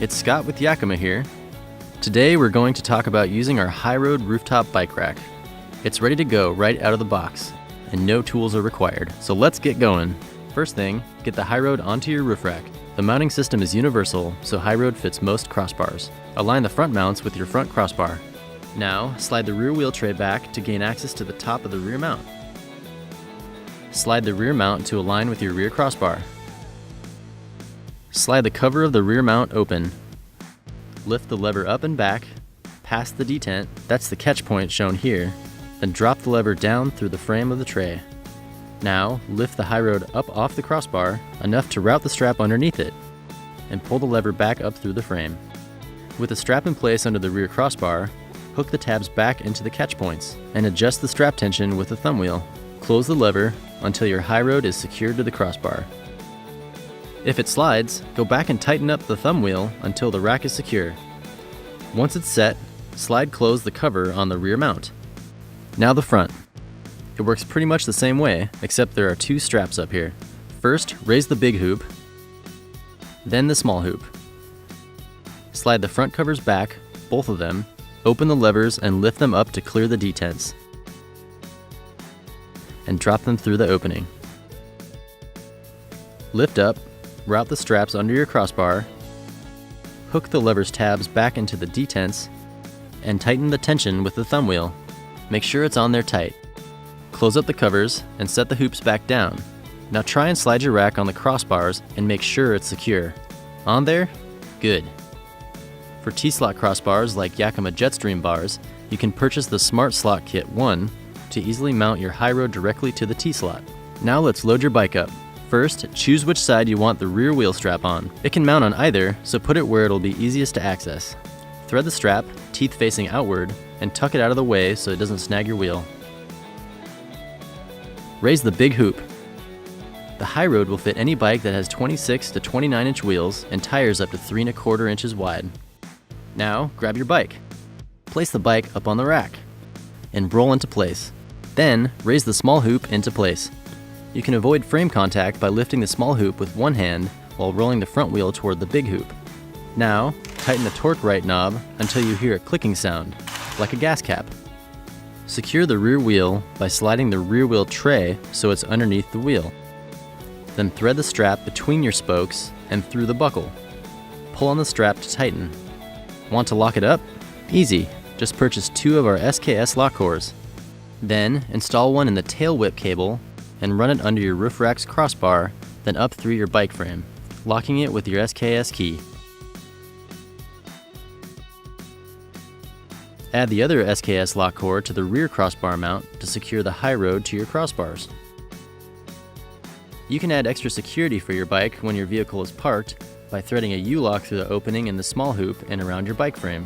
It's Scott with Yakima here. Today we're going to talk about using our HighRoad rooftop bike rack. It's ready to go right out of the box, and no tools are required. So let's get going. First thing, get the HighRoad onto your roof rack. The mounting system is universal, so HighRoad fits most crossbars. Align the front mounts with your front crossbar. Now, slide the rear wheel tray back to gain access to the top of the rear mount. Slide the rear mount to align with your rear crossbar. Slide the cover of the rear mount open. Lift the lever up and back, past the detent, that's the catch point shown here, then drop the lever down through the frame of the tray. Now, lift the HighRoad up off the crossbar, enough to route the strap underneath it, and pull the lever back up through the frame. With the strap in place under the rear crossbar, hook the tabs back into the catch points, and adjust the strap tension with the thumb wheel. Close the lever until your HighRoad is secured to the crossbar. If it slides, go back and tighten up the thumb wheel until the rack is secure. Once it's set, slide close the cover on the rear mount. Now the front. It works pretty much the same way, except there are two straps up here. First, raise the big hoop, then the small hoop. Slide the front covers back, both of them, open the levers and lift them up to clear the detents, and drop them through the opening. Lift up, route the straps under your crossbar, hook the lever's tabs back into the detents, and tighten the tension with the thumb wheel. Make sure it's on there tight. Close up the covers and set the hoops back down. Now try and slide your rack on the crossbars and make sure it's secure. On there? Good. For T-slot crossbars like Yakima Jetstream bars, you can purchase the Smart Slot Kit 1 to easily mount your HighRoad directly to the T-slot. Now let's load your bike up. First, choose which side you want the rear wheel strap on. It can mount on either, so put it where it'll be easiest to access. Thread the strap, teeth facing outward, and tuck it out of the way so it doesn't snag your wheel. Raise the big hoop. The HighRoad will fit any bike that has 26 to 29 inch wheels and tires up to 3 1/4 inches wide. Now, grab your bike. Place the bike up on the rack and roll into place. Then, raise the small hoop into place. You can avoid frame contact by lifting the small hoop with one hand while rolling the front wheel toward the big hoop. Now, tighten the torque right knob until you hear a clicking sound, like a gas cap. Secure the rear wheel by sliding the rear wheel tray so it's underneath the wheel. Then thread the strap between your spokes and through the buckle. Pull on the strap to tighten. Want to lock it up? Easy. Just purchase 2 of our SKS lock cores. Then, install one in the tail whip cable and run it under your roof rack's crossbar, then up through your bike frame, locking it with your SKS key. Add the other SKS lock core to the rear crossbar mount to secure the HighRoad to your crossbars. You can add extra security for your bike when your vehicle is parked by threading a U-lock through the opening in the small hoop and around your bike frame.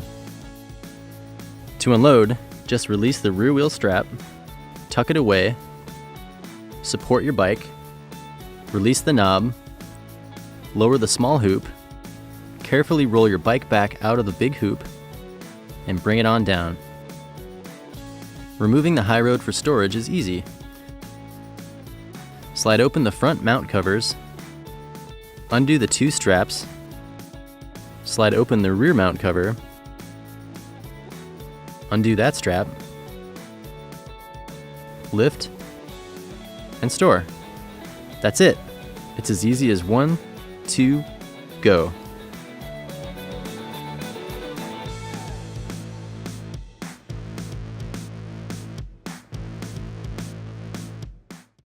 To unload, just release the rear wheel strap, tuck it away, support your bike, release the knob, lower the small hoop, carefully roll your bike back out of the big hoop, and bring it on down. Removing the HighRoad for storage is easy. Slide open the front mount covers, undo the 2 straps, slide open the rear mount cover, undo that strap, lift, and store. That's it. It's as easy as 1, 2, go.